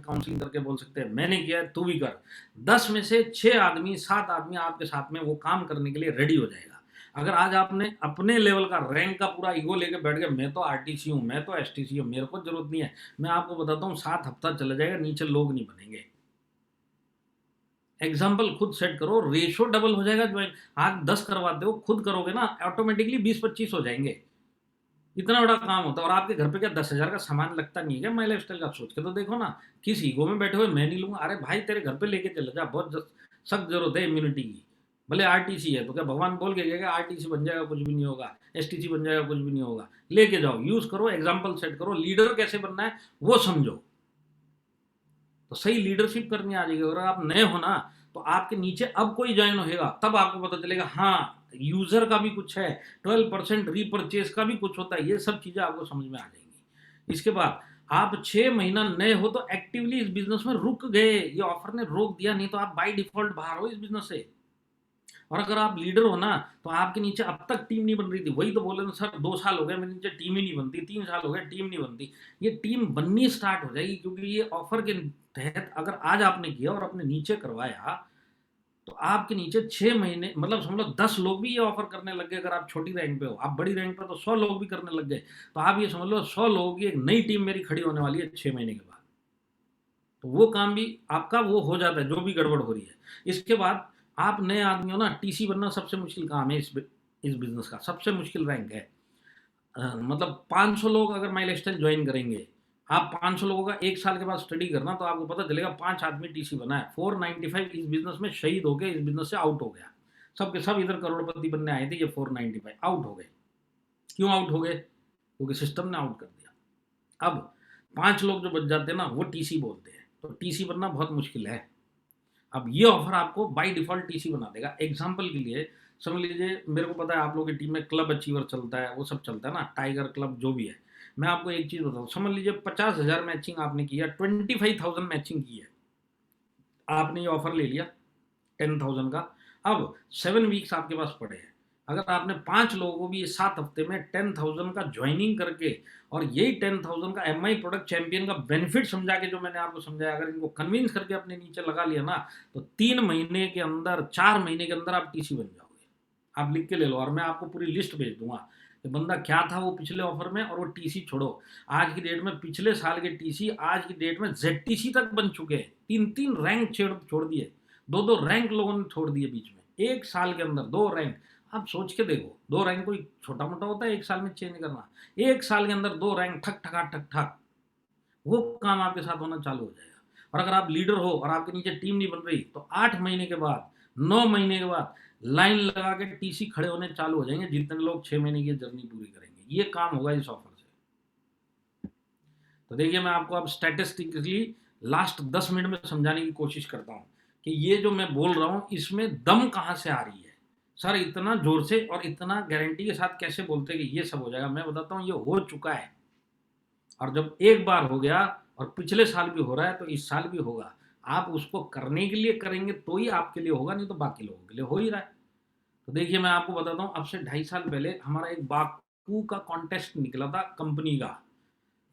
Counselling करके बोल सकते हैं मैंने किया है तू भी कर। 10 में से 6 आदमी 7 आदमी आपके साथ में वो काम करने के लिए रेडी हो जाएगा। अगर आज आपने अपने लेवल का रैंक का पूरा ईगो लेके बैठ गए, मैं तो आरटीसी हूँ, मैं तो एसटीसी हूँ, मेरे को जरूरत नहीं है, मैं आपको बताता हूँ 7 हफ्ता चला जाएगा, नीचे लोग नहीं बनेंगे। एग्जाम्पल खुद सेट करो, रेशो डबल हो जाएगा। ज्वाइन आज 10 करवाते हो, खुद करोगे ना ऑटोमेटिकली 20-25 हो जाएंगे। इतना बड़ा काम होता है। और आपके घर पे क्या 10,000 का सामान लगता नहीं है क्या? माई लाइफ स्टाइल का सोच के तो देखो ना, किस ईगो में बैठे हुए मैं नहीं लूंगा। अरे भाई तेरे घर पे लेके चले जा, बहुत सख्त जरूरत है इम्यूनिटी की। भले आरटीसी है तो क्या भगवान बोल के गया आरटीसी बन जाएगा कुछ भी नहीं होगा, एसटीसी बन जाएगा कुछ भी नहीं होगा? लेके जाओ, यूज करो, एग्जाम्पल सेट करो, लीडर कैसे बनना है वो समझो, तो सही लीडरशिप करनी आ जाएगी। अगर आप नए हो ना तो आपके नीचे अब कोई ज्वाइन होगा तब आपको पता चलेगा हाँ यूजर का भी कुछ है, 12% रीपरचेज का भी कुछ होता है, ये सब चीजें आपको समझ में आ जाएंगी। इसके बाद आप 6 महीना नए हो तो एक्टिवली इस बिजनेस में रुक गए, ये ऑफर ने रोक दिया, नहीं तो आप बाय डिफॉल्ट बाहर हो इस बिजनेस से। और अगर आप लीडर हो ना तो आपके नीचे अब तक टीम नहीं बन रही थी, वही तो बोले ना सर 2 साल हो गए मेरे नीचे टीम ही नहीं बनती, 3 साल हो गए टीम नहीं बनती। ये टीम बननी स्टार्ट हो जाएगी, क्योंकि ये ऑफर के तहत अगर आज आपने किया और अपने नीचे करवाया तो आपके नीचे 6 महीने मतलब समझ लो 10 लोग भी ये ऑफर करने लग गए। अगर आप छोटी रैंक पे हो, आप बड़ी रैंक पे तो 100 लोग भी करने लग गए। तो आप ये समझ लो 100 लोगों की एक नई टीम मेरी खड़ी होने वाली है 6 महीने के बाद। तो वो काम भी आपका वो हो जाता है जो भी गड़बड़ हो रही है। इसके बाद आप नए आदमी हो ना, टीसी बनना सबसे मुश्किल काम है इस बिजनेस का, सबसे मुश्किल रैंक है। मतलब 500 लोग अगर माई लाइफस्टाइल ज्वाइन करेंगे, आप 500 लोगों का 1 साल के बाद स्टडी करना तो आपको पता चलेगा 5 आदमी टीसी बना है, 495 इस बिजनेस में शहीद हो गए, इस बिजनेस से आउट हो गया। सब के सब इधर करोड़पति बनने आए थे, ये 495 आउट हो गए। क्यों आउट हो गए? क्योंकि सिस्टम ने आउट कर दिया। अब 5 लोग जो बच जाते हैं ना वो टीसी बोलते हैं, तो टीसी बनना बहुत मुश्किल है। अब ये ऑफर आपको बाय डिफॉल्ट टीसी बना देगा। एग्जांपल के लिए समझ लीजिए, मेरे को पता है आप लोगों की टीम में क्लब अचीवर चलता है, वो सब चलता है ना, टाइगर क्लब जो भी है। मैं आपको एक चीज बताऊं, समझ लीजिए 50,000 मैचिंग आपने किया, 25,000 मैचिंग की है, आपने ये ऑफर ले लिया 10,000 का। अब 7 वीक्स आपके पास पड़े हैं। अगर आपने 5 लोगों को भी ये 7 हफ्ते में 10,000 का ज्वाइनिंग करके और यही 10,000 का एम आई प्रोडक्ट चैंपियन का बेनिफिट समझा के जो मैंने आपको समझाया, अगर इनको कन्विंस करके अपने नीचे लगा लिया ना तो 3 महीने के अंदर 4 महीने के अंदर आप टीसी बन जाओगे। आप लिख के ले लो और मैं आपको पूरी लिस्ट भेज दूंगा कि बंदा क्या था वो पिछले ऑफर में, और वो टीसी छोड़ो आज की डेट में पिछले साल के टीसी आज की डेट में जेडटीसी तक बन चुके हैं। 3-3 रैंक छोड़ दिए, 2-2 रैंक लोगों ने छोड़ दिए बीच में, 1 साल के अंदर 2 रैंक। आप सोच के देखो, 2 रैंक कोई छोटा मोटा होता है 1 साल में चेंज करना? 1 साल के अंदर 2 रैंक ठक ठका ठक ठक, वो काम आपके साथ होना चालू हो जाएगा। और अगर आप लीडर हो और आपके नीचे टीम नहीं बन रही तो 8 महीने के बाद 9 महीने के बाद लाइन लगा के टीसी खड़े होने चालू हो जाएंगे, जितने लोग 6 महीने की जर्नी पूरी करेंगे। ये काम होगा इस ऑफर से। तो देखिए मैं आपको अब स्टैटिस्टिकली लास्ट 10 मिनट में समझाने की कोशिश करता हूँ कि ये जो मैं बोल रहा हूँ इसमें दम कहाँ से आ रही है। सर इतना जोर से और इतना गारंटी के साथ कैसे बोलते हैं कि ये सब हो जाएगा? मैं बताता हूँ ये हो चुका है। और जब एक बार हो गया और पिछले साल भी हो रहा है तो इस साल भी होगा। आप उसको करने के लिए करेंगे तो ही आपके लिए होगा, नहीं तो बाकी लोगों के लिए हो ही रहा है। तो देखिए मैं आपको बताता हूँ, अब से 2.5 साल पहले हमारा एक बाकू का कॉन्टेस्ट निकला था कंपनी का।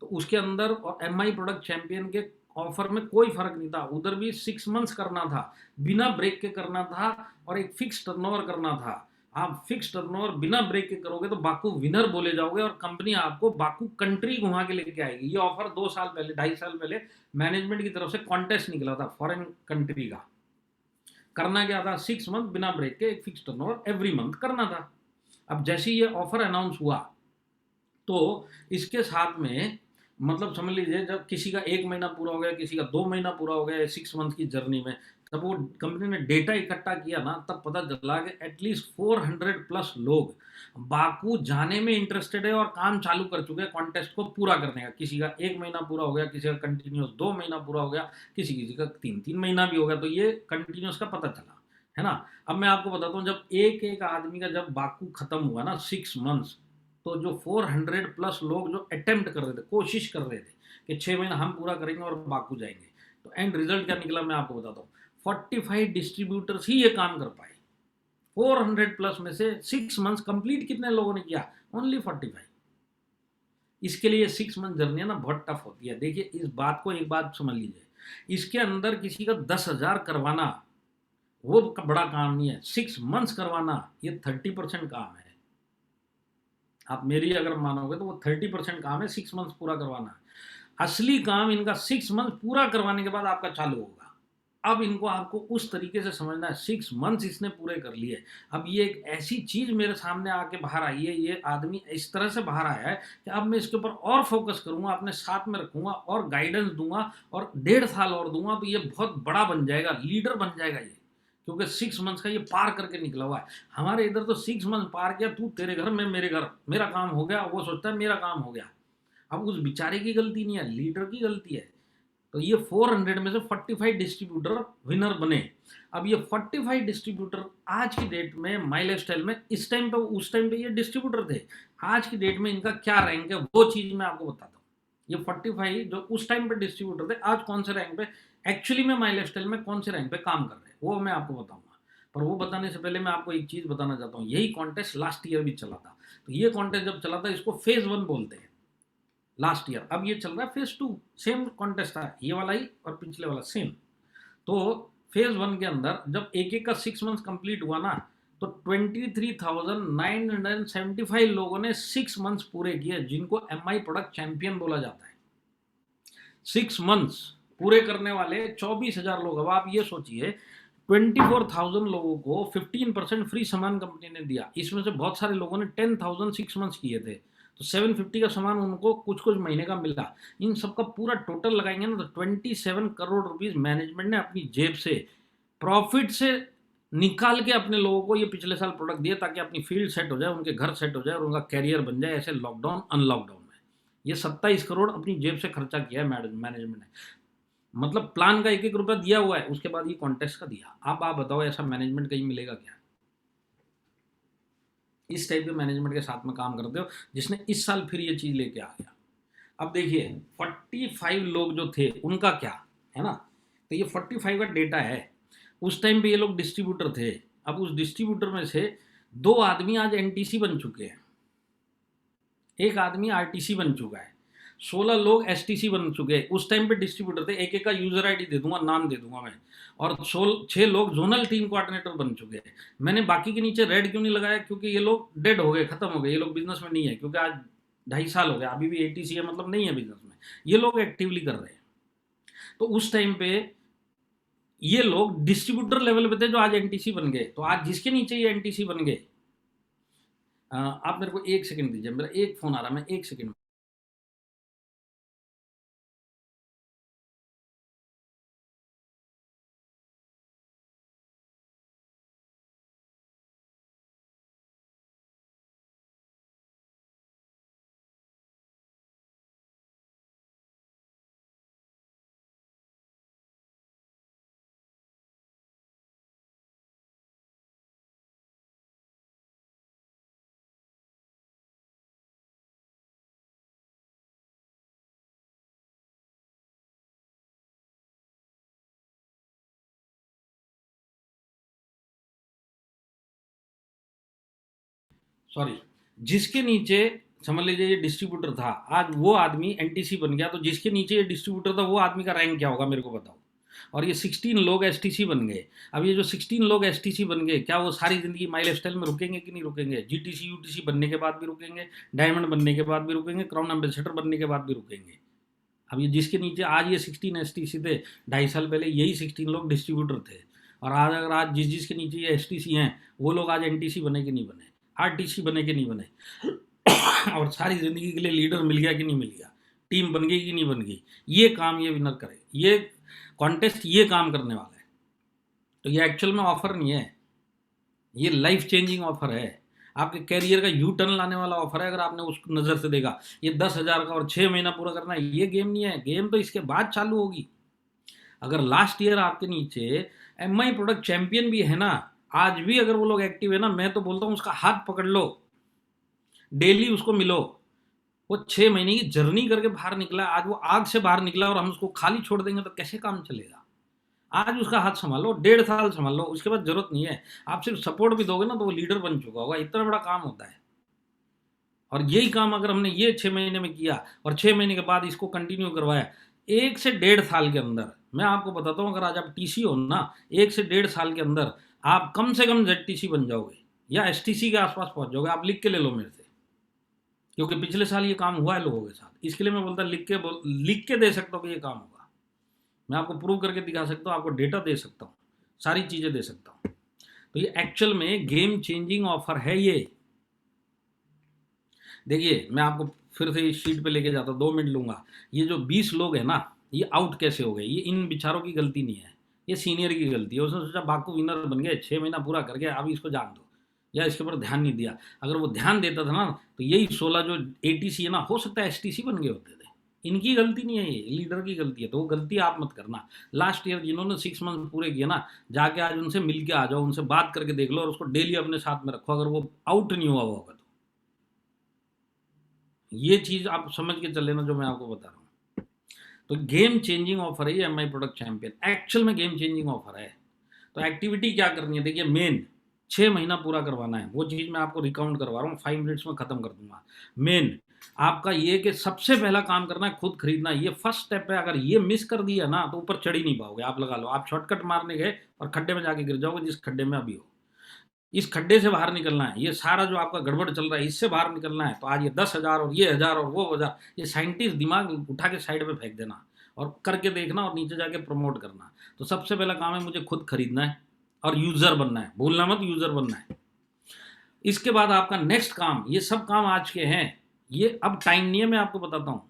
तो उसके अंदर और एम आई प्रोडक्ट चैंपियन के ऑफर में कोई फर्क नहीं था। उधर भी 6 मंथ्स करना था, बिना ब्रेक के करना था और एक फिक्स टर्नओवर करना था। आप फिक्स टर्नओवर बिना ब्रेक के करोगे तो बाकू विनर बोले जाओगे और कंपनी आपको बाकू कंट्री घुमा के लेके आएगी। ये ऑफर 2 साल पहले 2.5 साल पहले मैनेजमेंट की तरफ से कॉन्टेस्ट निकला था फॉरेन कंट्री का। करना क्या था? 6 मंथ बिना ब्रेक के एक फिक्स टर्नओवर एवरी मंथ करना था। अब जैसे ये ऑफर अनाउंस हुआ तो इसके साथ में मतलब समझ लीजिए जब किसी का 1 महीना पूरा हो गया, किसी का 2 महीना पूरा हो गया 6 मंथ की जर्नी में, तब वो कंपनी ने डेटा इकट्ठा किया ना तब पता चला कि एटलीस्ट 400+ लोग बाकू जाने में इंटरेस्टेड है और काम चालू कर चुके हैं कॉन्टेस्ट को पूरा करने का। किसी का 1 महीना पूरा हो गया, किसी का कंटिन्यूस 2 महीना पूरा हो गया, किसी किसी का 3-3 महीना भी हो गया। तो ये कंटिन्यूस का पता चला है ना। अब मैं आपको बताता हूँ, जब एक एक आदमी का जब बाकू खत्म हुआ ना 6 मंथ्स, तो जो 400+ लोग जो अटेम्प्ट कर रहे थे, कोशिश कर रहे थे कि 6 महीना हम पूरा करेंगे और बाकू जाएंगे, तो एंड रिजल्ट क्या निकला मैं आपको बताता हूँ। 45 डिस्ट्रीब्यूटर्स ही ये काम कर पाए 400+ में से। 6 मंथ्स कंप्लीट कितने लोगों ने किया? ओनली 45। इसके लिए 6 मंथ जर्नी है ना बहुत टफ होती है। देखिए इस बात को एक बात समझ लीजिए, इसके अंदर किसी का 10,000 करवाना वो बड़ा काम नहीं है, 6 मंथ्स करवाना ये 30% काम है। आप मेरी अगर मानोगे तो वो 30% काम है, 6 मंथ्स पूरा करवाना। असली काम इनका 6 मंथ पूरा करवाने के बाद आपका चालू होगा। अब इनको आपको उस तरीके से समझना है, 6 मंथ्स इसने पूरे कर लिए। अब ये एक ऐसी चीज मेरे सामने आके बाहर आई है, ये आदमी इस तरह से बाहर आया है कि अब मैं इसके ऊपर और फोकस करूंगा, अपने साथ में रखूंगा और गाइडेंस दूंगा और 1.5 साल और दूंगा तो ये बहुत बड़ा बन जाएगा, लीडर बन जाएगा ये, क्योंकि 6 मंथ्स का ये पार करके निकला हुआ है। हमारे इधर तो 6 मंथ पार किया, तू तेरे घर में मेरे घर, मेरा काम हो गया, वो सोचता है मेरा काम हो गया। अब उस बेचारे की गलती नहीं है, लीडर की गलती है। तो ये 400 में से 45 डिस्ट्रीब्यूटर विनर बने। अब ये 45 डिस्ट्रीब्यूटर आज की डेट में माई लाइफ स्टाइल में, इस टाइम पे उस टाइम पे ये डिस्ट्रीब्यूटर थे, आज की डेट में इनका क्या रैंक है वो चीज मैं आपको बताता हूँ। ये 45 जो उस टाइम पे डिस्ट्रीब्यूटर थे, आज कौन से रैंक पे एक्चुअली में माई लाइफ स्टाइल में कौन से रैंक पे काम कर रहे हैं वो मैं आपको बताऊंगा। पर वो बताने से पहले मैं आपको एक चीज बताना चाहता हूँ, यही कॉन्टेस्ट लास्ट ईयर भी चला था। तो ये कॉन्टेस्ट जब चला था इसको फेज 1 बोलते हैं लास्ट ईयर। अब ये चल रहा है फेज 2, सेम कॉन्टेस्ट था ये वाला ही और पिछले वाला सेम। तो फेज 1 के अंदर जब एक एक का 6 मंथ्स कंप्लीट हुआ ना, तो 23,975 लोगों ने 6 मंथ्स पूरे किए, जिनको MI प्रोडक्ट चैंपियन बोला जाता है। 6 मंथ्स पूरे करने वाले 24,000 लोग। अब आप ये सोचिए 24,000 लोगों को 15% फ्री सामान कंपनी ने दिया, इसमें से बहुत सारे लोगों ने 10,000 6 मंथ्स किए थे, तो 750 का सामान उनको कुछ कुछ महीने का मिला। इन सबका पूरा टोटल लगाएंगे ना तो 27 करोड़ रुपीस मैनेजमेंट ने अपनी जेब से प्रॉफिट से निकाल के अपने लोगों को ये पिछले साल प्रोडक्ट दिए, ताकि अपनी फील्ड सेट हो जाए, उनके घर सेट हो जाए और उनका कैरियर बन जाए ऐसे लॉकडाउन अनलॉकडाउन में। ये 27 करोड़ अपनी जेब से खर्चा किया है मैनेजमेंट ने। मतलब प्लान का एक एक रुपया दिया हुआ है, उसके बाद ये कॉन्टेस्ट का दिया। अब आप बताओ ऐसा मैनेजमेंट कहीं मिलेगा क्या? इस टाइप के मैनेजमेंट के साथ में काम करते हो जिसने इस साल फिर ये चीज लेके आ गया। अब देखिए 45 लोग जो थे उनका क्या है ना, तो ये 45 का डेटा है। उस टाइम पे ये लोग डिस्ट्रीब्यूटर थे। अब उस डिस्ट्रीब्यूटर में से 2 आदमी आज NTC बन चुके हैं, एक आदमी RTC बन चुका है, 16 लोग STC बन चुके हैं। उस टाइम पे डिस्ट्रीब्यूटर थे, एक एक का यूजर ID दे दूंगा, नाम दे दूंगा मैं। और 6 लोग जोनल टीम कोऑर्डिनेटर बन चुके हैं। मैंने बाकी के नीचे रेड क्यों नहीं लगाया, क्योंकि ये लोग डेड हो गए, खत्म हो गए, ये लोग बिजनेस में नहीं है, क्योंकि आज 2.5 साल हो गया, अभी भी ATC है, मतलब नहीं है बिजनेस में। ये लोग एक्टिवली कर रहे हैं। तो उस टाइम पे ये लोग डिस्ट्रीब्यूटर लेवल पे थे जो आज NTC बन गए। तो आज जिसके नीचे ये NTC बन गए, आप मेरे को 1 सेकंड दीजिए, मेरा एक फोन आ रहा है, मैं 1 सेकंड। सॉरी, जिसके नीचे समझ लीजिए ये डिस्ट्रीब्यूटर था, आज वो आदमी NTC बन गया, तो जिसके नीचे ये डिस्ट्रीब्यूटर था वो आदमी का रैंक क्या होगा मेरे को बताओ। और ये 16 लोग STC बन गए। अब ये जो 16 लोग STC बन गए, क्या वो सारी जिंदगी माई लाइफ स्टाइल में रुकेंगे कि नहीं रुकेंगे? GTC UTC बनने के बाद भी रुकेंगे, डायमंड बनने के बाद भी रुकेंगे, क्राउन एम्बेसडर बनने के बाद भी रुकेंगे। अब ये जिसके नीचे आज ये 16 STC थे, 2.5 साल पहले यही 16 लोग डिस्ट्रीब्यूटर थे। और आज अगर आज जिसके नीचे ये STC हैं वो लोग आज NTC बने कि नहीं बने, RTC बने कि नहीं बने और सारी ज़िंदगी के लिए लीडर मिल गया कि नहीं मिल गया, टीम बन गई कि नहीं बन गई। ये काम ये विनर करे, ये कॉन्टेस्ट ये काम करने वाला है। तो ये एक्चुअल में ऑफर नहीं है, ये लाइफ चेंजिंग ऑफर है, आपके कैरियर का यू टर्न लाने वाला ऑफर है। अगर आपने उस नज़र से देखा, ये 10,000 का और 6 महीना पूरा करना है, ये गेम नहीं है। गेम तो इसके बाद चालू होगी। अगर लास्ट ईयर आपके नीचे MI प्रोडक्ट चैंपियन भी है ना, आज भी अगर वो लोग एक्टिव है ना, मैं तो बोलता हूँ उसका हाथ पकड़ लो, डेली उसको मिलो। वो 6 महीने की जर्नी करके बाहर निकला, आज वो आग से बाहर निकला और हम उसको खाली छोड़ देंगे तो कैसे काम चलेगा? आज उसका हाथ संभालो, 1.5 साल संभाल लो, उसके बाद जरूरत नहीं है। आप सिर्फ सपोर्ट भी दोगे ना तो वो लीडर बन चुका होगा। इतना बड़ा काम होता है। और यही काम अगर हमने ये 6 महीने में किया और 6 महीने के बाद इसको कंटिन्यू करवाया, 1 से 1.5 साल के अंदर मैं आपको बताता हूँ, अगर आज आप टीसी हो ना, 1 से 1.5 साल के अंदर आप कम से कम जेडटीसी बन जाओगे या एसटीसी के आसपास पहुंच जाओगे। आप लिख के ले लो मेरे से, क्योंकि पिछले साल ये काम हुआ है लोगों के साथ। इसके लिए मैं बोलता लिख के दे सकता हूँ कि ये काम होगा। मैं आपको प्रूव करके दिखा सकता हूँ, आपको डेटा दे सकता हूँ, सारी चीज़ें दे सकता हूँ। तो ये एक्चुअल में गेम चेंजिंग ऑफर है ये। देखिए मैं आपको फिर से इस शीट पे लेके जाता हूँ, 2 मिनट लूंगा। ये जो 20 लोग हैं ना, ये आउट कैसे हो गए, ये इन बेचारों की गलती नहीं है, ये सीनियर की गलती है। उसने सोचा बाकू विनर बन गए, 6 महीना पूरा कर गया, अब इसको जान दो, या इसके ऊपर ध्यान नहीं दिया। अगर वो ध्यान देता था ना, तो यही 16 जो एटीसी है ना, हो सकता है एसटीसी बन गए होते थे। इनकी गलती नहीं है, ये लीडर की गलती है। तो वो गलती आप मत करना। लास्ट ईयर जिन्होंने 6 मंथ पूरे किए ना, जाके आज उनसे मिल के आ जाओ, उनसे बात करके देख लो, और उसको डेली अपने साथ में रखो, अगर वो आउट नहीं हुआ होगा तो। ये चीज़ आप समझ के चल लेना जो मैं आपको बता रहा हूँ। तो गेम चेंजिंग ऑफर है ये एमआई प्रोडक्ट चैंपियन, एक्चुअल में गेम चेंजिंग ऑफर है। तो एक्टिविटी क्या करनी है, देखिए मेन 6 महीना पूरा करवाना है, वो चीज़ मैं आपको रिकाउंट करवा रहा हूँ, 5 मिनट्स में ख़त्म कर दूंगा। मेन आपका ये कि सबसे पहला काम करना है खुद खरीदना, ये फर्स्ट स्टेप है। अगर ये मिस कर दिया ना तो ऊपर चढ़ ही नहीं पाओगे। आप लगा लो, आप शॉर्टकट मारने गए और खड्डे में जाके गिर जाओगे, जिस खड्डे में अभी हो। इस खड्डे से बाहर निकलना है, ये सारा जो आपका गड़बड़ चल रहा है इससे बाहर निकलना है। तो आज ये 10,000 और ये 1,000 और वो 1,000, ये साइंटिस्ट दिमाग उठा के साइड पे फेंक देना और करके देखना और नीचे जाके प्रमोट करना। तो सबसे पहला काम है मुझे खुद खरीदना है और यूज़र बनना है, भूलना मत, यूज़र बनना है। इसके बाद आपका नेक्स्ट काम, ये सब काम आज के हैं, ये अब टाइम नहीं है, मैं आपको बताता हूँ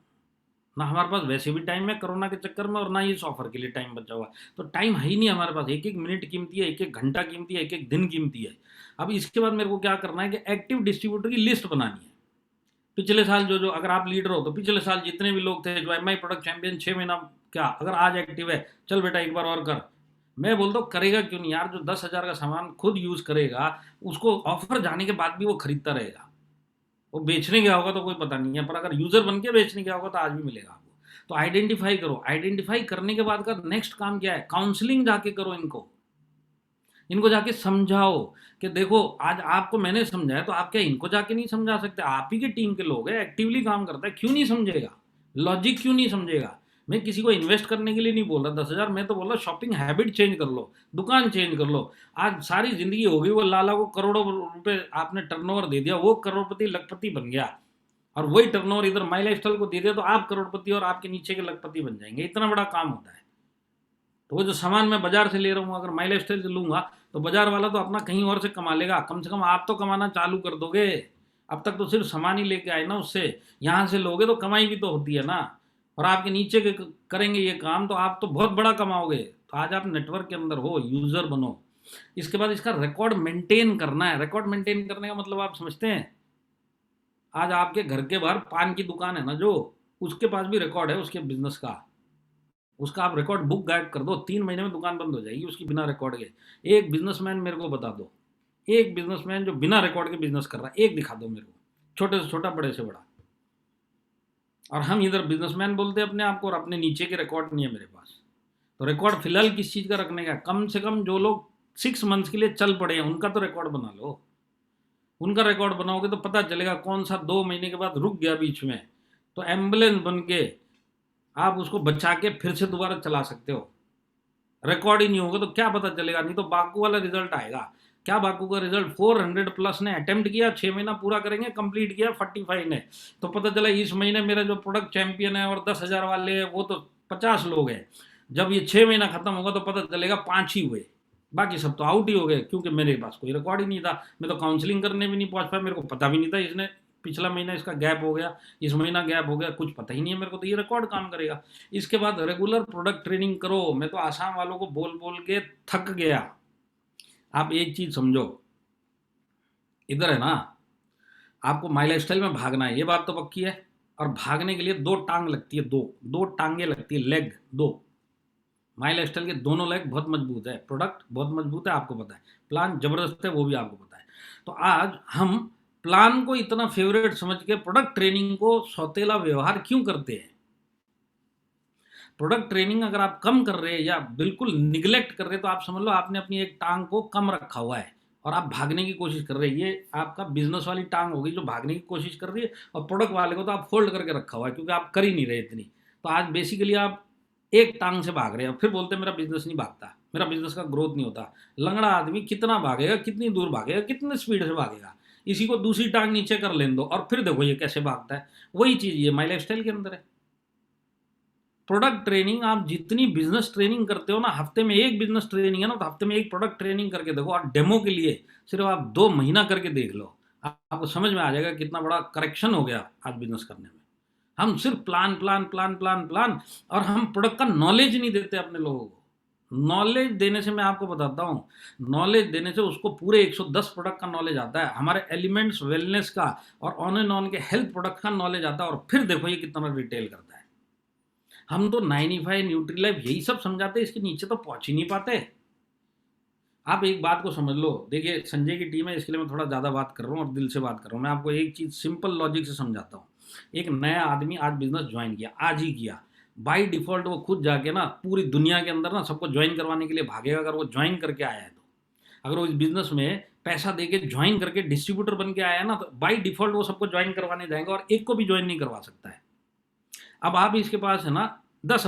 ना, हमारे पास वैसे भी टाइम है कोरोना के चक्कर में, और ना ही इस ऑफर के लिए टाइम बचा हुआ है। तो टाइम है ही नहीं हमारे पास, एक एक मिनट कीमती है, एक एक घंटा कीमती है, एक एक दिन कीमती है। अब इसके बाद मेरे को क्या करना है कि एक्टिव डिस्ट्रीब्यूटर की लिस्ट बनानी है। पिछले साल जो जो अगर आप लीडर हो तो पिछले साल जितने भी लोग थे जो एमआई प्रोडक्ट चैंपियन 6 महीना, क्या अगर आज एक्टिव है, चल बेटा एक बार और कर। मैं बोलता हूँ करेगा क्यों नहीं यार, जो 10,000 का सामान खुद यूज करेगा, उसको ऑफर जाने के बाद भी वो खरीदता रहेगा। वो बेचने गया होगा तो कोई पता नहीं है, पर अगर यूजर बन के बेचने गया होगा तो आज भी मिलेगा आपको। तो आइडेंटिफाई करो, आइडेंटिफाई करने के बाद का नेक्स्ट काम क्या है, काउंसलिंग जाके करो, इनको जाके समझाओ कि देखो आज आपको मैंने समझाया, तो आप क्या इनको जाके नहीं समझा सकते? आप ही की टीम के लोग हैं, एक्टिवली काम करता है, क्यों नहीं समझेगा? लॉजिक क्यों नहीं समझेगा? मैं किसी को इन्वेस्ट करने के लिए नहीं बोल रहा 10,000, मैं तो बोल रहा शॉपिंग हैबिट चेंज कर लो, दुकान चेंज कर लो। आज सारी जिंदगी हो गई, वो लाला को करोड़ों रुपए आपने टर्नओवर दे दिया, वो करोड़पति लखपति बन गया, और वही टर्नओवर इधर माई लाइफस्टाइल को दे दिया तो आप करोड़पति और आपके नीचे के लखपति बन जाएंगे। इतना बड़ा काम होता है। तो वो जो सामान मैं बाजार से ले रहा हूँ, अगर माई लाइफस्टाइल से लूंगा तो बाजार वाला तो अपना कहीं और से कमा लेगा, कम से कम आप तो कमाना चालू कर दोगे। अब तक तो सिर्फ सामान ही लेके आए ना, उससे यहाँ से लोगे तो कमाई भी तो होती है ना, और आपके नीचे के करेंगे ये काम तो आप तो बहुत बड़ा कमाओगे। तो आज आप नेटवर्क के अंदर हो, यूजर बनो। इसके बाद इसका रिकॉर्ड मेंटेन करना है। रिकॉर्ड मेंटेन करने का मतलब आप समझते हैं? आज आपके घर के बाहर पान की दुकान है ना, जो उसके पास भी रिकॉर्ड है उसके बिजनेस का, उसका आप रिकॉर्ड बुक गायब कर दो, 3 महीने में दुकान बंद हो जाएगी उसकी बिना रिकॉर्ड के। एक बिजनेसमैन मेरे को बता दो, एक बिजनेसमैन जो बिना रिकॉर्ड के बिजनेस कर रहा है, एक दिखा दो मेरे को, छोटे से छोटा बड़े से बड़ा। और हम इधर बिजनेसमैन बोलते हैं अपने आप को, और अपने नीचे के रिकॉर्ड नहीं है मेरे पास। तो रिकॉर्ड फिलहाल किस चीज़ का रखने का? कम से कम जो लोग 6 मंथ्स के लिए चल पड़े हैं उनका तो रिकॉर्ड बना लो। उनका रिकॉर्ड बनाओगे तो पता चलेगा कौन सा 2 महीने के बाद रुक गया बीच में, तो एम्बुलेंस बन के आप उसको बचा के फिर से दोबारा चला सकते हो। रिकॉर्ड ही नहीं होगा तो क्या पता चलेगा? नहीं तो बाकू वाला रिजल्ट आएगा। क्या बाकू का रिजल्ट? 400 प्लस ने अटेम्प्ट किया, 6 महीना पूरा करेंगे, कंप्लीट किया 45 ने, तो पता चला इस महीने मेरा जो प्रोडक्ट चैंपियन है और 10,000 वाले हैं वो तो 50 लोग हैं। जब ये 6 महीना खत्म होगा तो पता चलेगा 5 ही हुए, बाकी सब तो आउट ही हो गए, क्योंकि मेरे पास कोई रिकॉर्ड ही नहीं था। मैं तो काउंसलिंग करने भी नहीं पहुंच पाया, मेरे को पता भी नहीं था इसने पिछला महीना इसका गैप हो गया, इस महीना गैप हो गया, कुछ पता ही नहीं है मेरे को, तो ये रिकॉर्ड काम करेगा। इसके बाद रेगुलर प्रोडक्ट ट्रेनिंग करो। मैं तो आसाम वालों को बोल बोल के थक गया। आप एक चीज समझो, इधर है ना, आपको माई लाइफस्टाइल में भागना है, ये बात तो पक्की है। और भागने के लिए 2 टांग लगती है, दो दो टांगे लगती है, लेग दो। माई लाइफस्टाइल के दोनों लेग बहुत मजबूत है, प्रोडक्ट बहुत मजबूत है, आपको पता है, प्लान जबरदस्त है, वो भी आपको पता है। तो आज हम प्लान को इतना फेवरेट समझ के प्रोडक्ट ट्रेनिंग को सौतेला व्यवहार क्यों करते हैं? प्रोडक्ट ट्रेनिंग अगर आप कम कर रहे हैं या बिल्कुल निगलेक्ट कर रहे हैं तो आप समझ लो आपने अपनी एक टांग को कम रखा हुआ है और आप भागने की कोशिश कर रहे हैं। ये आपका बिजनेस वाली टांग होगी जो भागने की कोशिश कर रही है, और प्रोडक्ट वाले को तो आप फोल्ड करके रखा हुआ है क्योंकि आप कर ही नहीं रहे इतनी। तो आज बेसिकली आप एक टांग से भाग रहे हैं, फिर बोलते हैं मेरा बिजनेस नहीं भागता, मेरा बिजनेस का ग्रोथ नहीं होता। लंगड़ा आदमी कितना भागेगा, कितनी दूर भागेगा, कितने स्पीड से भागेगा, इसी को दूसरी टांग नीचे कर लेने दो और फिर देखो ये कैसे भागता है। वही चीज ये माई लाइफ स्टाइल के अंदर है। प्रोडक्ट ट्रेनिंग, आप जितनी बिजनेस ट्रेनिंग करते हो ना, हफ्ते में एक बिजनेस ट्रेनिंग है ना, तो हफ्ते में एक प्रोडक्ट ट्रेनिंग करके देखो, और डेमो के लिए सिर्फ आप 2 महीना करके देख लो, आपको समझ में आ जाएगा कितना बड़ा करेक्शन हो गया आज बिजनेस करने में। हम सिर्फ plan plan plan plan plan, और हम प्रोडक्ट का नॉलेज नहीं देते अपने लोगों को। नॉलेज देने से मैं आपको बताता हूँ, नॉलेज देने से उसको पूरे 110 प्रोडक्ट का नॉलेज आता है, हमारे एलिमेंट्स वेलनेस का और ऑन एंड ऑन के हेल्थ प्रोडक्ट का नॉलेज आता है, और फिर देखो ये कितना रिटेल करता है। हम तो 95 न्यूट्रीलाइफ यही सब समझाते हैं, इसके नीचे तो पहुंच ही नहीं पाते। आप एक बात को समझ लो, देखिए संजय की टीम है, इसके लिए मैं थोड़ा ज़्यादा बात कर रहा हूँ और दिल से बात कर रहा हूँ। मैं आपको एक चीज़ सिंपल लॉजिक से समझाता हूँ। एक नया आदमी आज बिजनेस ज्वाइन किया, आज ही किया, बाई डिफॉल्ट वो खुद जाके ना पूरी दुनिया के अंदर ना सबको ज्वाइन करवाने के लिए भागेगा, अगर वो ज्वाइन करके आया है तो। अगर वो इस बिजनेस में पैसा दे के ज्वाइन करके डिस्ट्रीब्यूटर बन के आया है ना, तो बाई डिफॉल्ट वो सबको ज्वाइन करवाने जाएंगे और एक को भी ज्वाइन नहीं करवा सकता है। अब आप इसके पास है ना 10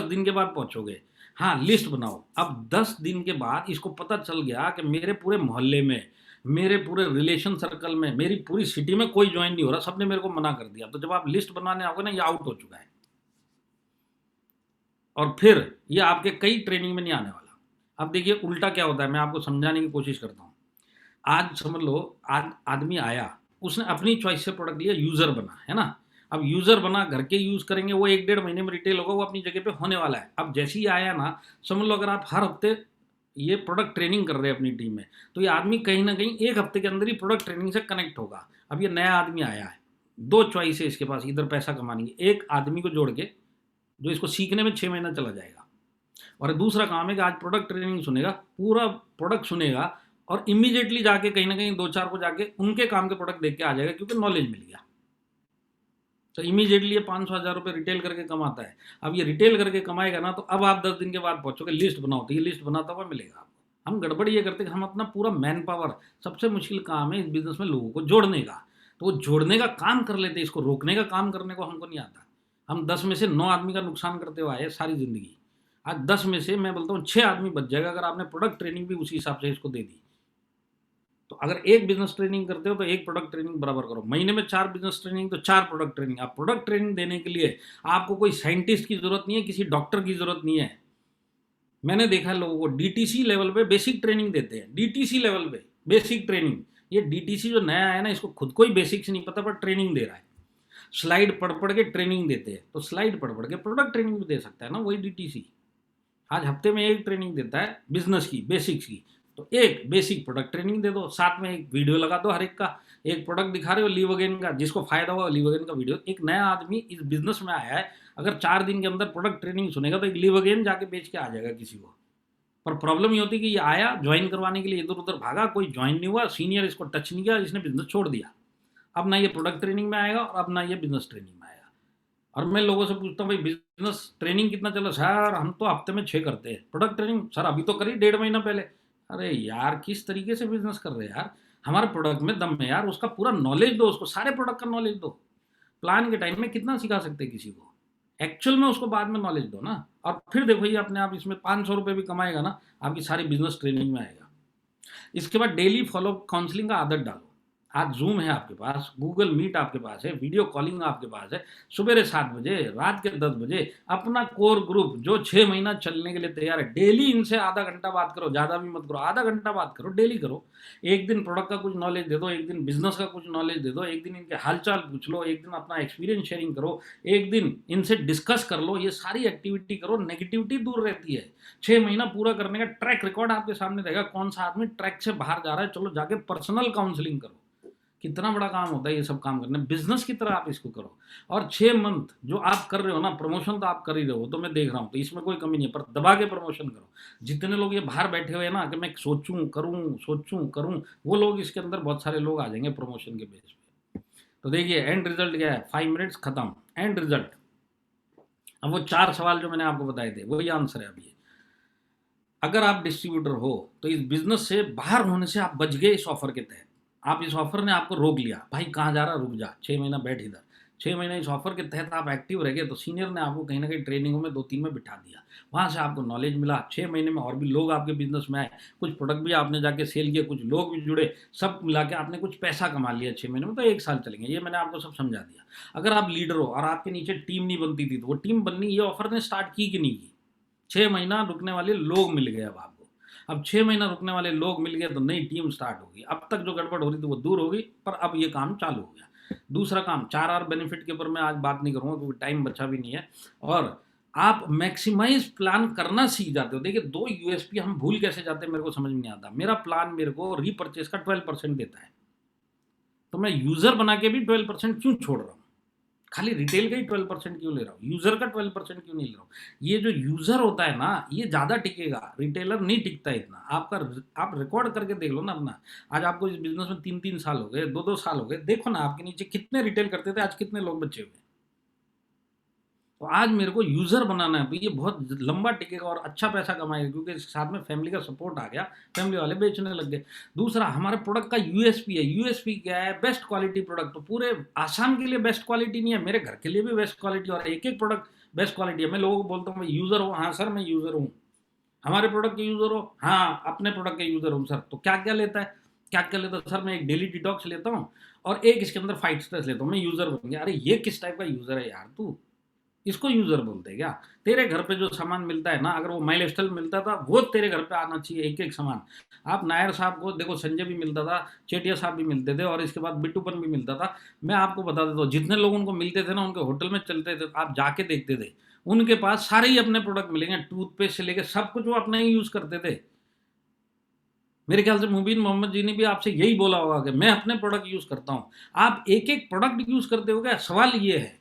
दिन के बाद पहुंचोगे, हाँ लिस्ट बनाओ। अब 10 दिन के बाद इसको पता चल गया कि मेरे पूरे मोहल्ले में, मेरे पूरे रिलेशन सर्कल में, मेरी पूरी सिटी में कोई ज्वाइन नहीं हो रहा, सबने मेरे को मना कर दिया, तो जब आप लिस्ट बनाने आओगे ना, ये आउट हो चुका है और फिर ये आपके कई ट्रेनिंग में नहीं आने वाला। अब देखिए उल्टा क्या होता है, मैं आपको समझाने की कोशिश करता हूँ। आज समझ लो, आज आदमी आया, उसने अपनी चॉइस से प्रोडक्ट लिया, यूजर बना, है ना। अब यूजर बना, घर के यूज करेंगे, वो 1-1.5 महीने में रिटेल होगा, वो अपनी जगह पे होने वाला है। अब जैसे ही आया ना, समझ लो अगर आप हर हफ्ते ये प्रोडक्ट ट्रेनिंग कर रहे हैं अपनी टीम में, तो ये आदमी कहीं ना कहीं 1 हफ्ते के अंदर ही प्रोडक्ट ट्रेनिंग से कनेक्ट होगा। अब ये नया आदमी आया है, 2 चॉइस है इसके पास, इधर पैसा कमाने की, एक आदमी को जोड़ के जो इसको सीखने में 6 महीना चला जाएगा, और दूसरा काम है कि आज प्रोडक्ट ट्रेनिंग सुनेगा, पूरा प्रोडक्ट सुनेगा, और इमीडिएटली जाके कहीं ना कहीं 2-4 को जाके उनके काम के प्रोडक्ट देख के आ जाएगा, क्योंकि नॉलेज मिल गया। तो इमीडिएटली ये 500,000 रुपये रिटेल करके कमाता है। अब ये रिटेल करके कमाएगा ना, तो अब आप 10 दिन के बाद पहुंचोगे, लिस्ट बनाओ, तो ये लिस्ट बनाता हुआ मिलेगा आपको। हम गड़बड़ी ये करते कि हम अपना पूरा मैन पावर, सबसे मुश्किल काम है इस बिजनेस में लोगों को जोड़ने का, तो वो जोड़ने का काम कर लेते, इसको रोकने का काम करने को हमको नहीं आता। हम 10 में से 9 आदमी का नुकसान करते हुए आए सारी जिंदगी। आज 10 में से मैं बोलता हूँ 6 आदमी बच जाएगा, अगर आपने प्रोडक्ट ट्रेनिंग भी उसी हिसाब से इसको दे दी। तो अगर एक बिजनेस ट्रेनिंग करते हो तो एक प्रोडक्ट ट्रेनिंग बराबर करो, महीने में 4 बिजनेस ट्रेनिंग तो 4 प्रोडक्ट ट्रेनिंग। आप प्रोडक्ट ट्रेनिंग देने के लिए आपको कोई साइंटिस्ट की जरूरत नहीं है, किसी डॉक्टर की जरूरत नहीं है। मैंने देखा है लोगों को डीटीसी लेवल पे बेसिक ट्रेनिंग देते हैं, डीटीसी लेवल पे बेसिक ट्रेनिंग। ये डीटीसी जो नया है ना, इसको खुद को ही बेसिक्स नहीं पता, पर ट्रेनिंग दे रहा है, स्लाइड पढ़ पढ़ के ट्रेनिंग देते हैं। तो स्लाइड पढ़ पढ़ के प्रोडक्ट ट्रेनिंग भी दे सकता है ना वही डीटीसी। आज हफ्ते में एक ट्रेनिंग देता है बिजनेस की, बेसिक्स की, तो एक बेसिक प्रोडक्ट ट्रेनिंग दे दो, साथ में एक वीडियो लगा दो हर एक का। एक प्रोडक्ट दिखा रहे हो लीव अगेन का, जिसको फायदा हुआ लीव अगेन का वीडियो। एक नया आदमी इस बिजनेस में आया है, अगर 4 दिन के अंदर प्रोडक्ट ट्रेनिंग सुनेगा तो एक लीव अगेन जाके बेच के आ जाएगा किसी को। पर प्रॉब्लम ये होती है कि ये आया ज्वाइन करवाने के लिए, इधर उधर भागा, कोई ज्वाइन नहीं हुआ, सीनियर इसको टच नहीं किया, इसने बिजनेस छोड़ दिया। अब ना ये प्रोडक्ट ट्रेनिंग में आएगा और अब ना ये बिजनेस ट्रेनिंग में आएगा। और मैं लोगों से पूछता हूँ भाई बिजनेस ट्रेनिंग कितना चला, सर हम तो हफ्ते में 6 करते हैं। प्रोडक्ट ट्रेनिंग सर अभी तो करी 1.5 महीना पहले। अरे यार किस तरीके से बिजनेस कर रहे हैं यार, हमारे प्रोडक्ट में दम है यार, उसका पूरा नॉलेज दो, उसको सारे प्रोडक्ट का नॉलेज दो। प्लान के टाइम में कितना सिखा सकते हैं किसी को, एक्चुअल में उसको बाद में नॉलेज दो ना। और फिर देखो ये अपने आप इसमें 500 रुपये भी कमाएगा ना, आपकी सारी बिजनेस ट्रेनिंग में आएगा। इसके बाद डेली फॉलो काउंसलिंग का आदत डालो। आज जूम है आपके पास, गूगल मीट आपके पास है, वीडियो कॉलिंग आपके पास है, सुबह 7 बजे, रात के 10 बजे अपना कोर ग्रुप जो 6 महीना चलने के लिए तैयार है, डेली इनसे आधा घंटा बात करो, ज़्यादा भी मत करो, आधा घंटा बात करो, डेली करो। एक दिन प्रोडक्ट का कुछ नॉलेज दे दो, एक दिन बिजनेस का कुछ नॉलेज दे दो, एक दिन इनके हालचाल पूछ लो, एक दिन अपना एक्सपीरियंस शेयरिंग करो, एक दिन इनसे डिस्कस कर लो। ये सारी एक्टिविटी करो, नेगेटिविटी दूर रहती है। 6 महीना पूरा करने का ट्रैक रिकॉर्ड आपके सामने रहेगा, कौन सा आदमी ट्रैक से बाहर जा रहा है, चलो जाके पर्सनल काउंसलिंग करो। कितना बड़ा काम होता है ये सब काम करने, बिजनेस की तरह आप इसको करो। और 6 मंथ जो आप कर रहे हो ना, प्रमोशन तो आप कर ही रहे हो, तो मैं देख रहा हूँ, तो इसमें कोई कमी नहीं है, पर दबा के प्रमोशन करो। जितने लोग ये बाहर बैठे हुए हैं ना कि मैं सोचूं करूं, सोचूं करूं, वो लोग इसके अंदर बहुत सारे लोग आ जाएंगे प्रमोशन के बेस पे। तो देखिए एंड रिजल्ट क्या है, 5 मिनट्स खत्म, एंड रिजल्ट। अब वो 4 सवाल जो मैंने आपको बताए थे वही आंसर है। अभी अगर आप डिस्ट्रीब्यूटर हो तो इस बिजनेस से बाहर होने से आप बच गए। इस ऑफर के तहत आप, इस ऑफर ने आपको रोक लिया, भाई कहाँ जा रहा, रुक जा, 6 महीना बैठ इधर, 6 महीने इस ऑफ़र के तहत आप एक्टिव रह गए, तो सीनियर ने आपको कहीं न कहीं ट्रेनिंगों में 2-3 में बिठा दिया। वहाँ से आपको नॉलेज मिला, 6 महीने में और भी लोग आपके बिज़नेस में आए, कुछ प्रोडक्ट भी आपने जाके सेल किए, कुछ लोग भी जुड़े, सब मिला के आपने कुछ पैसा कमा लिया 6 महीने में, तो 1 साल चलेंगे। ये मैंने आपको सब समझा दिया। अगर आप लीडर हो और आपके नीचे टीम नहीं बनती थी, तो वो टीम बननी ये ऑफ़र ने स्टार्ट की कि नहीं की? 6 महीना रुकने वाले लोग मिल गए अब आपको। अब 6 महीना रुकने वाले लोग मिल गए तो नई टीम स्टार्ट होगी। अब तक जो गड़बड़ हो रही थी वो दूर हो गई, पर अब ये काम चालू हो गया। दूसरा काम 4 आर बेनिफिट के ऊपर मैं आज बात नहीं करूँगा क्योंकि टाइम बचा भी नहीं है। और आप मैक्सिमाइज़ प्लान करना सीख जाते हो। देखिए 2 यूएसपी हम भूल कैसे जाते हैं मेरे को समझ में नहीं आता। मेरा प्लान मेरे को रीपर्चेज़ का 12% देता है। तो मैं यूज़र बना के भी 12% क्यों छोड़ रहा हूँ? खाली रिटेल का ही 12% क्यों ले रहा हूँ? यूज़र का 12% क्यों नहीं ले रहा हूँ? ये जो यूज़र होता है ना, ये ज़्यादा टिकेगा, रिटेलर नहीं टिकता इतना। आप रिकॉर्ड करके देख लो ना अपना। आज आपको इस बिज़नेस में 3-3 साल हो गए, 2-2 साल हो गए, देखो ना आपके नीचे कितने रिटेल करते थे, आज कितने लोग बचे हुए हैं। तो आज मेरे को यूज़र बनाना है, तो ये बहुत लंबा टिकेगा और अच्छा पैसा कमाएगा क्योंकि इसके साथ में फैमिली का सपोर्ट आ गया, फैमिली वाले बेचने लग गए। दूसरा हमारे प्रोडक्ट का यूएसपी है, यूएसपी क्या है? Best quality product. तो पूरे आसाम के लिए बेस्ट क्वालिटी नहीं है, मेरे घर के लिए भी बेस्ट क्वालिटी और एक-एक प्रोडक्ट बेस्ट क्वालिटी है। मैं लोगों को बोलता हूँ मैं यूज़र हूँ, हाँ सर मैं यूज़र हूँ। हमारे प्रोडक्ट के यूज़र हो? हाँ, अपने प्रोडक्ट के यूज़र हूँ सर। तो क्या-क्या लेता है? क्या-क्या लेता है? सर मैं एक डेली डिटॉक्स लेता हूँ और एक इसके अंदर फाइट स्ट्रेस लेता हूँ, मैं यूज़र बन गया। अरे ये किस टाइप का यूज़र है यार तू? इसको यूज़र बोलते हैं क्या? तेरे घर पे जो सामान मिलता है ना, अगर वो माई लाइफ़स्टाइल में मिलता था, वो तेरे घर पे आना चाहिए एक-एक सामान। आप नायर साहब को देखो, संजय भी मिलता था, चेटिया साहब भी मिलते थे और इसके बाद बिट्टूपन भी मिलता था। मैं आपको बता देता हूँ, जितने लोग उनको मिलते थे ना, उनके होटल में चलते थे, आप जाके देखते थे, उनके पास सारे ही अपने प्रोडक्ट मिलेंगे, टूथपेस्ट से लेके सब कुछ वो अपना ही यूज़ करते थे। मेरे ख्याल से मुबीन मोहम्मद जी ने भी आपसे यही बोला होगा कि मैं अपने प्रोडक्ट यूज़ करता हूँ। आप एक-एक प्रोडक्ट यूज़ करते हो क्या? सवाल ये है।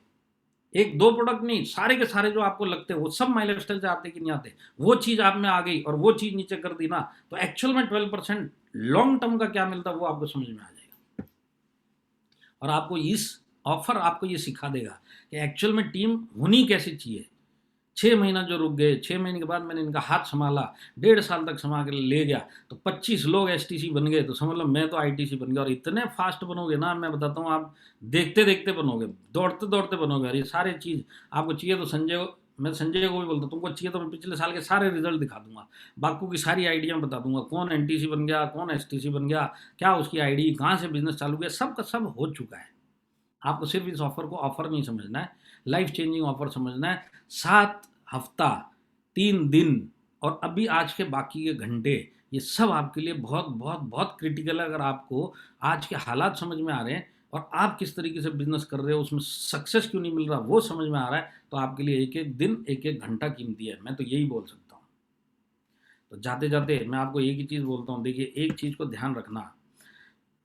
एक दो प्रोडक्ट नहीं, सारे के सारे जो आपको लगते हैं वो सब माई लाइफस्टाइल से आते कि नहीं आते। वो चीज़ आप में आ गई और वो चीज़ नीचे कर दी ना, तो एक्चुअल में 12% लॉन्ग टर्म का क्या मिलता है वो आपको समझ में आ जाएगा। और आपको इस ऑफर आपको ये सिखा देगा कि एक्चुअल में टीम होनी कैसी चाहिए। 6 महीना जो रुक गए, 6 महीने के बाद मैंने इनका हाथ सँभाला, 1.5 साल तक सँभाल के ले गया, तो 25 लोग एसटीसी बन गए, तो समझ लो मैं तो आईटीसी बन गया। और इतने फास्ट बनोगे ना, मैं बताता हूँ, आप देखते-देखते बनोगे, दौड़ते-दौड़ते बनोगे। और ये सारी चीज़ आपको चाहिए तो मैं संजय को भी बोलता हूँ, तुमको चाहिए तो मैं पिछले साल के सारे रिज़ल्ट दिखा दूँगा, बाकी की सारी आइडिया बता दूँगा, कौन एनटीसी बन गया, कौन एसटीसी बन गया, क्या उसकी आईडी, कहाँ से बिज़नेस चालू किया, सब का सब हो चुका है। आपको सिर्फ इस ऑफर को ऑफर नहीं समझना है, लाइफ चेंजिंग ऑफर समझना है। 7 हफ्ता, 3 दिन और अभी आज के बाकी के घंटे, ये सब आपके लिए बहुत बहुत बहुत क्रिटिकल है। अगर आपको आज के हालात समझ में आ रहे हैं और आप किस तरीके से बिजनेस कर रहे हो, उसमें सक्सेस क्यों नहीं मिल रहा वो समझ में आ रहा है, तो आपके लिए एक एक दिन एक एक घंटा कीमती है। मैं तो यही बोल सकता हूँ। तो जाते जाते मैं आपको एक ही चीज़ बोलता हूँ, देखिए एक चीज़ को ध्यान रखना,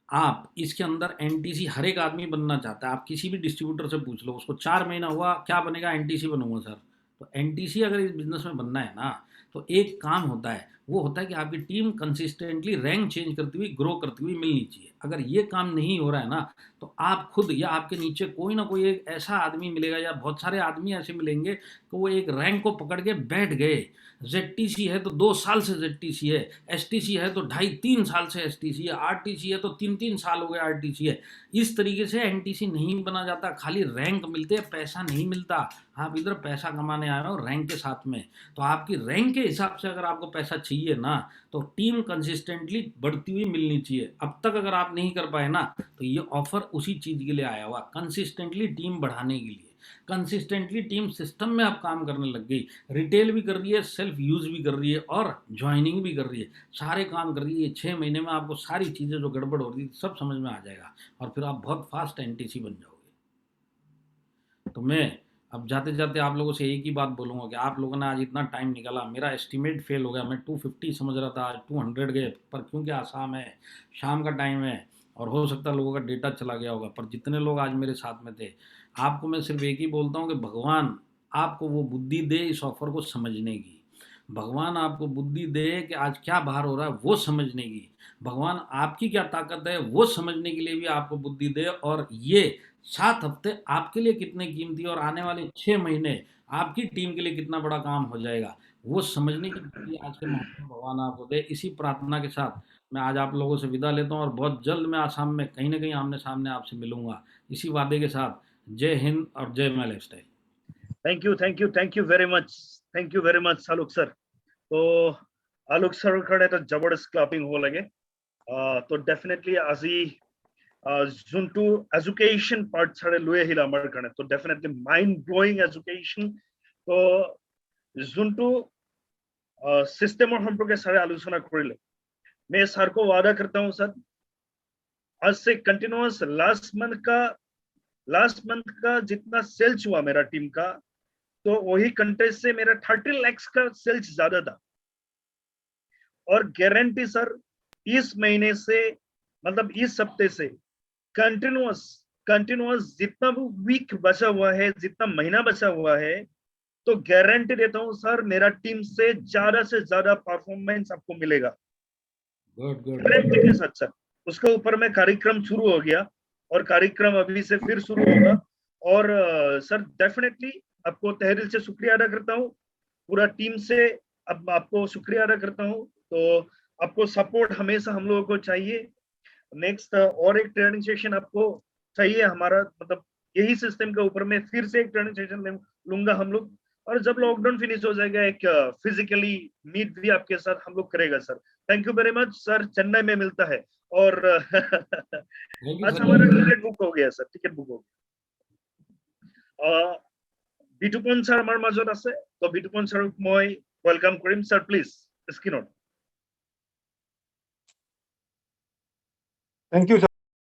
आप इसके अंदर एनटीसी हर एक आदमी बनना चाहता है। आप किसी भी डिस्ट्रीब्यूटर से पूछ लो, उसको 4 महीना हुआ, क्या बनेगा? एनटीसी बनूँगा सर। तो एनटीसी अगर इस बिज़नेस में बनना है ना, तो एक काम होता है, वो होता है कि आपकी टीम कंसिस्टेंटली रैंक चेंज करती हुई, ग्रो करती हुई मिलनी चाहिए। अगर ये काम नहीं हो रहा है ना, तो आप खुद या आपके नीचे कोई ना कोई एक ऐसा आदमी मिलेगा या बहुत सारे आदमी ऐसे मिलेंगे कि वो एक रैंक को पकड़ के बैठ गए। ज़ेडटीसी है तो 2 साल से ज़ेडटीसी है, एसटीसी है तो ढाई 3 साल से एसटीसी है, आरटीसी है तो 3-3 साल हो गए आरटीसी है। इस तरीके से एनटीसी नहीं बना जाता, खाली रैंक मिलते हैं, पैसा नहीं मिलता। आप इधर पैसा कमाने आए हो रैंक के साथ में, तो आपकी रैंक के हिसाब से अगर आपको पैसा चाहिए ना, तो टीम कंसिस्टेंटली बढ़ती हुई मिलनी चाहिए। अब तक अगर आप नहीं कर पाए ना, तो ये ऑफ़र उसी चीज़ के लिए आया हुआ, कंसिस्टेंटली टीम बढ़ाने के लिए। कंसिस्टेंटली टीम सिस्टम में अब काम करने लग गई, रिटेल भी कर रही है, सेल्फ यूज़ भी कर रही है और ज्वाइनिंग भी कर रही है, सारे काम कर रही है। 6 महीने में आपको सारी चीज़ें जो गड़बड़ हो रही थी सब समझ में आ जाएगा और फिर आप बहुत फास्ट एनटीसी बन जाओगे। तो मैं अब जाते-जाते आप लोगों से एक ही बात बोलूँगा कि आप लोगों ने आज इतना टाइम निकाला, मेरा एस्टीमेट फेल हो गया। मैं 250 समझ रहा था, आज 200 गए, पर क्योंकि आसाम है, शाम का टाइम है और हो सकता है लोगों का डेटा चला गया होगा, पर जितने लोग आज मेरे साथ में थे, आपको मैं सिर्फ़ एक ही बोलता हूँ कि भगवान आपको वो बुद्धि दे इस ऑफ़र को समझने की। भगवान आपको बुद्धि दे कि आज क्या बाहर हो रहा है वो समझने की। भगवान आपकी क्या ताकत है वो समझने के लिए भी आपको बुद्धि दे, और ये 7 हफ्ते आपके लिए कितने कीमती है और आने वाले 6 महीने आपकी टीम के लिए कितना बड़ा काम हो जाएगा, वो समझने की बुद्धि आज के मौके में भगवान आपको दे। इसी प्रार्थना के साथ मैं आज आप लोगों से विदा लेता हूँ और बहुत जल्द मैं आसाम में कहीं न कहीं आमने-सामने आपसे मिलूँगा। इसी वादे के साथ जय हिंद और जय my lifestyle. Thank you very much Alok sir. तो आलोक सर कडे तर जबरदस्त क्लापिंग हो लगे। तो डेफिनेटली আজি যোনটো এডুকেশ্যন পাৰ্ট ছাৰে লৈ আহিলে আমাৰ কাৰণে, তো ডেফিনেটলি মাইণ্ড ব্লোয়িং এডুকেশ্যন। তো যোনটো सिस्टमर সম্পর্কে ছাৰে আলোচনা কৰিলে, मैं सर को वादा करता हूं सर, आज से कंटिन्यूअस लास्ट मंथ का जितना सेल्स हुआ मेरा टीम का, तो वही कंटेस्ट से मेरा 30 लाख का सेल्स ज्यादा था। और गारंटी सर इस महीने से, मतलब इस हफ्ते से कंटिन्यूअस जितना भी वीक बचा हुआ है, जितना महीना बचा हुआ है, तो गारंटी देता हूं सर, मेरा टीम से ज्यादा परफॉर्मेंस आपको मिलेगा। Good good. गारंटी के साथ सर। उसके ऊपर में कार्यक्रम शुरू हो गया और कार्यक्रम अभी से फिर शुरू होगा। और सर डेफिनेटली आपको तहे दिल से शुक्रिया अदा करता हूँ, पूरा टीम से अब आपको शुक्रिया अदा करता हूँ। तो आपको सपोर्ट हमेशा हम लोगों को चाहिए। नेक्स्ट और एक ट्रेनिंग सेशन आपको चाहिए हमारा, मतलब यही सिस्टम के ऊपर में फिर से एक ट्रेनिंग सेशन लूंगा हम लोग। और जब लॉकडाउन फिनिश हो जाएगा, एक फिजिकली मीट भी आपके साथ हम लोग करेगा sir. Thank you very much sir. Chennai में मिलता है। और थैंक यू आज सर। हमारा टिकट बुक हो गया सर, टिकट बुक हो गया। বিতুপন স্যার আমার মাজত আছে, তো বিতুপন স্যারক মই ওয়েলকাম কৰিম। স্যার প্লিজ স্ক্রিনত। Thank you, sir.